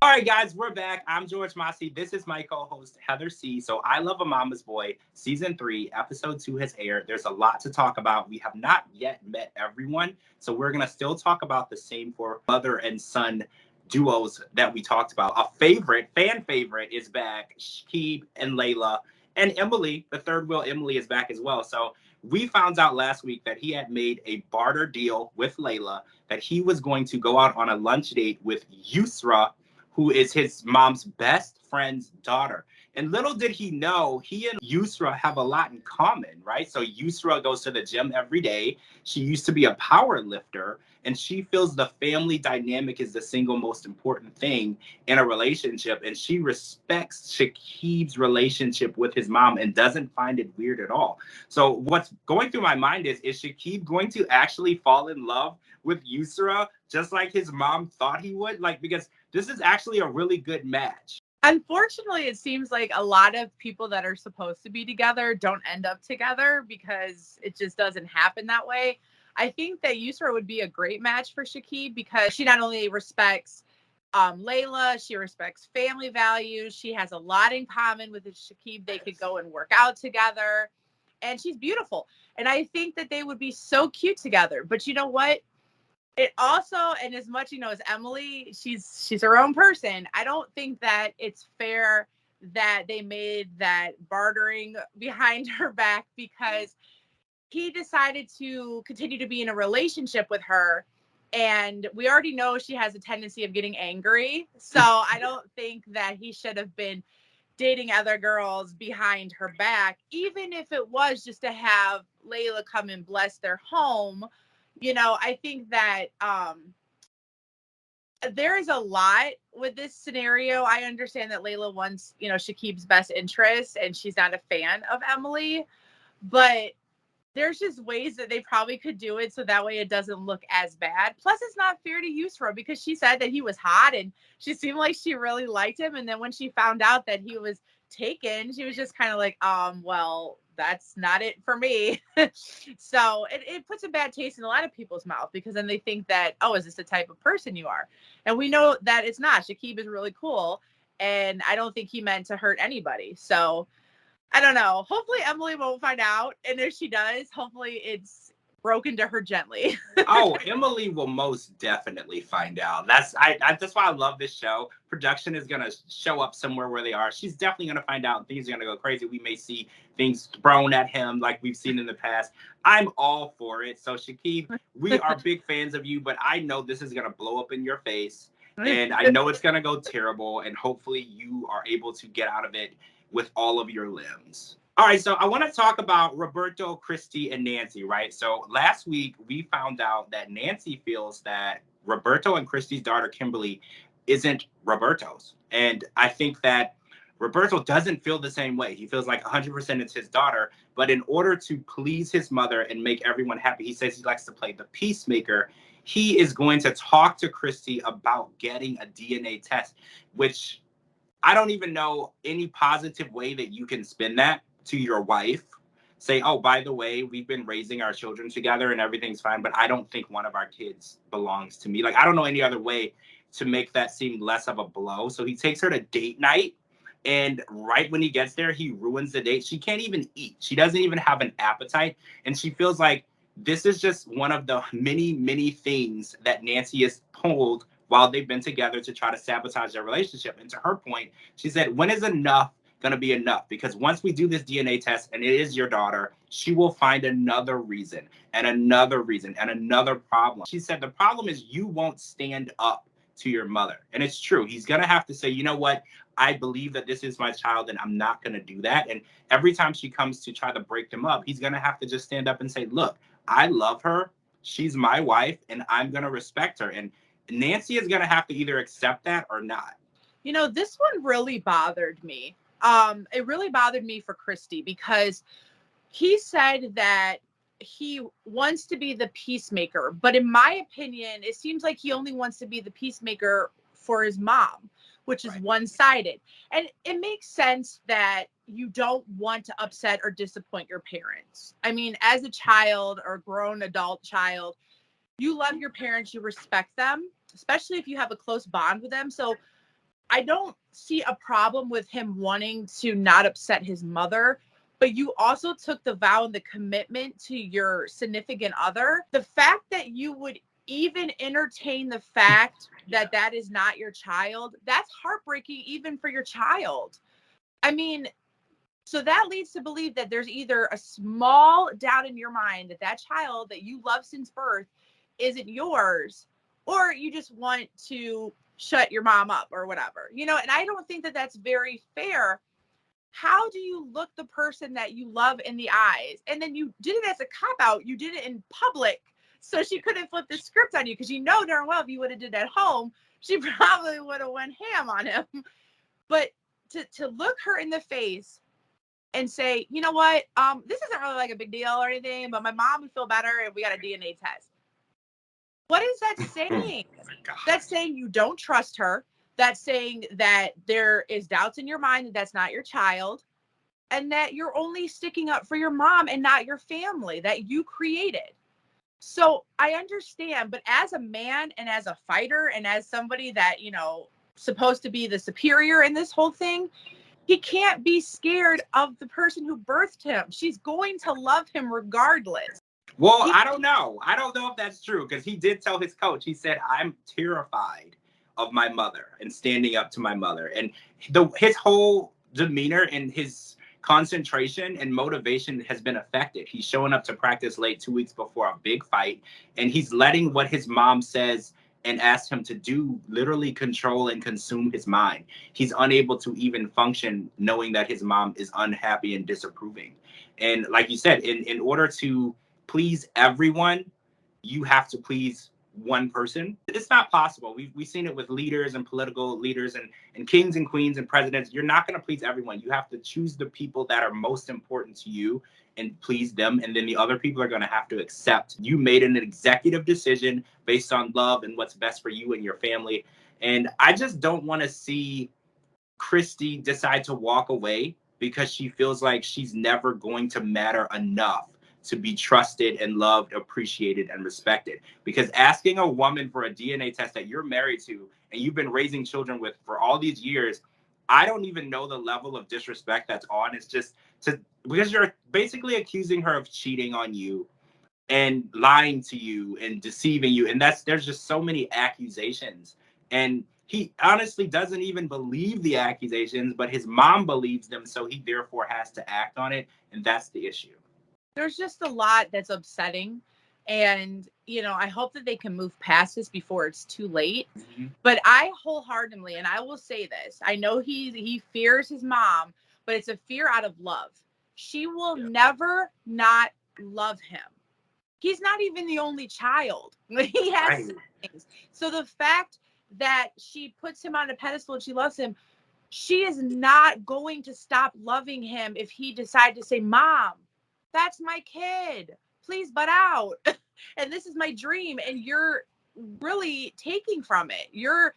All right, guys, we're back. I'm George Mossey. This is my co-host Heather C. So I Love a Mama's Boy, season 3, episode 2 has aired. There's a lot to talk about. We have not yet met everyone, so we're gonna still talk about the same four mother and son duos that we talked about. A fan favorite, is back. Shakib and Layla, and Emily, the third wheel Emily, is back as well. So we found out last week that he had made a barter deal with Layla that he was going to go out on a lunch date with Yusra, who is his mom's best friend's daughter. And little did he know, he and Yusra have a lot in common, right? So Yusra goes to the gym every day. She used to be a power lifter, and she feels the family dynamic is the single most important thing in a relationship. And she respects Shakib's relationship with his mom and doesn't find it weird at all. So what's going through my mind is Shakib going to actually fall in love with Yusra just like his mom thought he would? Like, because this is actually a really good match. Unfortunately, it seems like a lot of people that are supposed to be together don't end up together because it just doesn't happen that way. I think that Yusra would be a great match for Shakib because she not only respects Layla, she respects family values. She has a lot in common with Shakib. They could go and work out together, and she's beautiful. And I think that they would be so cute together. But you know what? It also, and as much as Emily, she's her own person. I don't think that it's fair that they made that bartering behind her back because he decided to continue to be in a relationship with her, and we already know she has a tendency of getting angry. So I don't think that he should have been dating other girls behind her back, even if it was just to have Layla come and bless their home. I think that there is a lot with this scenario. I understand that Layla wants, Shakib's best interest and she's not a fan of Emily, but there's just ways that they probably could do it so that way it doesn't look as bad. Plus, it's not fair to Yusra because she said that he was hot and she seemed like she really liked him. And then when she found out that he was taken, she was just kind of like, well, that's not it for me. So it puts a bad taste in a lot of people's mouth because then they think that, oh, is this the type of person you are? And we know that it's not. Shakib is really cool. And I don't think he meant to hurt anybody. So I don't know. Hopefully Emily won't find out. And if she does, hopefully it's broken to her gently. Oh, Emily will most definitely find out. That's why I love this show. Production is gonna show up somewhere where they are. She's definitely gonna find out, and things are gonna go crazy. We may see things thrown at him like we've seen in the past. I'm all for it. So Shakib, we are big fans of you, but I know this is gonna blow up in your face, and I know it's gonna go terrible. And hopefully you are able to get out of it with all of your limbs. All right, so I want to talk about Roberto, Christy, and Nancy, right? So last week we found out that Nancy feels that Roberto and Christy's daughter, Kimberly, isn't Roberto's. And I think that Roberto doesn't feel the same way. He feels like 100% it's his daughter, but in order to please his mother and make everyone happy, he says he likes to play the peacemaker. He is going to talk to Christy about getting a DNA test, which I don't even know any positive way that you can spin that to your wife. Say, oh, by the way, we've been raising our children together and everything's fine, but I don't think one of our kids belongs to me. Like, I don't know any other way to make that seem less of a blow. So he takes her to date night. And right when he gets there, he ruins the date. She can't even eat. She doesn't even have an appetite. And she feels like this is just one of the many, many things that Nancy has pulled while they've been together to try to sabotage their relationship. And to her point, she said, when is enough going to be enough? Because once we do this DNA test and it is your daughter, she will find another reason and another reason and another problem. She said, the problem is you won't stand up to your mother. And it's true. He's going to have to say, you know what? I believe that this is my child and I'm not going to do that. And every time she comes to try to break them up, he's going to have to just stand up and say, look, I love her. She's my wife and I'm going to respect her. And Nancy is going to have to either accept that or not. This one really bothered me. It really bothered me for Christy because he said that he wants to be the peacemaker. But in my opinion, it seems like he only wants to be the peacemaker for his mom, which is Right. one-sided. And it makes sense that you don't want to upset or disappoint your parents. I mean, as a child or grown adult child, you love your parents, you respect them, especially if you have a close bond with them. So I don't see a problem with him wanting to not upset his mother, but you also took the vow and the commitment to your significant other. The fact that you would even entertain the fact that that is not your child, that's heartbreaking even for your child. I mean, so that leads to believe that there's either a small doubt in your mind that that child that you love since birth isn't yours, or you just want to shut your mom up or whatever, and I don't think that that's very fair. How do you look the person that you love in the eyes? And then you did it as a cop out. You did it in public. So she couldn't flip the script on you, because darn well if you would have did it at home, she probably would have went ham on him. But to look her in the face and say, you know what, this isn't really like a big deal or anything, but my mom would feel better if we got a DNA test. What is that saying? That's saying you don't trust her. That's saying that there is doubts in your mind that that's not your child, and that you're only sticking up for your mom and not your family that you created. So I understand, but as a man and as a fighter and as somebody that, supposed to be the superior in this whole thing, he can't be scared of the person who birthed him. She's going to love him regardless. Well, I don't know. I don't know if that's true, because he did tell his coach, he said, I'm terrified of my mother and standing up to my mother. And his whole demeanor and his concentration and motivation has been affected. He's showing up to practice late 2 weeks before a big fight, and he's letting what his mom says and asks him to do literally control and consume his mind. He's unable to even function knowing that his mom is unhappy and disapproving. And like you said, in order to please everyone, you have to please one person. It's not possible. We've seen it with leaders and political leaders and kings and queens and presidents. You're not going to please everyone. You have to choose the people that are most important to you and please them. And then the other people are going to have to accept you made an executive decision based on love and what's best for you and your family. And I just don't want to see Christy decide to walk away because she feels like she's never going to matter enough to be trusted and loved, appreciated, and respected. Because asking a woman for a DNA test that you're married to and you've been raising children with for all these years, I don't even know the level of disrespect that's on. It's just because you're basically accusing her of cheating on you and lying to you and deceiving you. And there's just so many accusations. And he honestly doesn't even believe the accusations, but his mom believes them. So he therefore has to act on it. And that's the issue. There's just a lot that's upsetting. And, I hope that they can move past this before it's too late. Mm-hmm. But I wholeheartedly, and I will say this, I know he fears his mom, but it's a fear out of love. She will never not love him. He's not even the only child. He has things. So the fact that she puts him on a pedestal and she loves him, she is not going to stop loving him if he decides to say, Mom, that's my kid. Please butt out. And this is my dream. And you're really taking from it. You're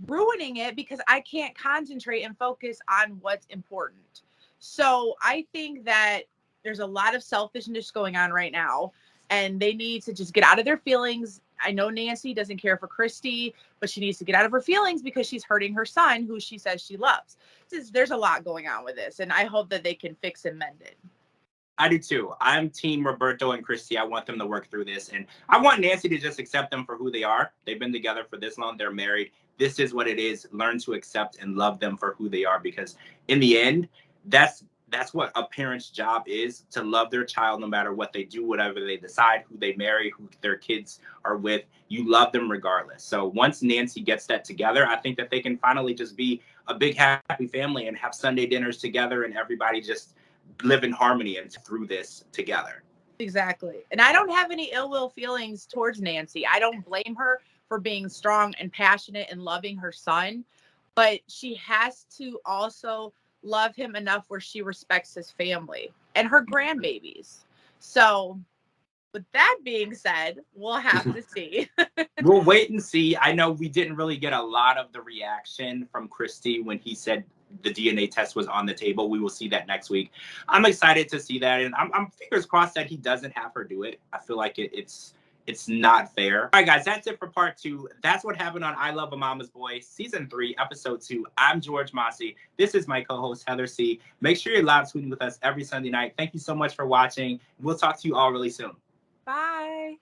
ruining it because I can't concentrate and focus on what's important. So I think that there's a lot of selfishness going on right now, and they need to just get out of their feelings. I know Nancy doesn't care for Christy, but she needs to get out of her feelings because she's hurting her son, who she says she loves. There's a lot going on with this, and I hope that they can fix and mend it. I do too. I'm team Roberto and Christy. I want them to work through this. And I want Nancy to just accept them for who they are. They've been together for this long. They're married. This is what it is. Learn to accept and love them for who they are. Because in the end, that's what a parent's job is, to love their child no matter what they do, whatever they decide, who they marry, who their kids are with. You love them regardless. So once Nancy gets that together, I think that they can finally just be a big, happy family and have Sunday dinners together and everybody just live in harmony and through this together. Exactly. And I don't have any ill will feelings towards Nancy. I don't blame her for being strong and passionate and loving her son, but she has to also love him enough where she respects his family and her grandbabies. So with that being said, we'll have to see. We'll wait and see. I know we didn't really get a lot of the reaction from Christy when he said the DNA test was on the table. We will see that next week. I'm excited to see that. And I'm fingers crossed that he doesn't have her do it. I feel like it's It's not fair. All right, guys, that's it for part 2. That's what happened on I Love a Mama's Boy, season 3, episode 2. I'm George Mossey. This is my co-host, Heather C. Make sure you're live tweeting with us every Sunday night. Thank you so much for watching. We'll talk to you all really soon. Bye.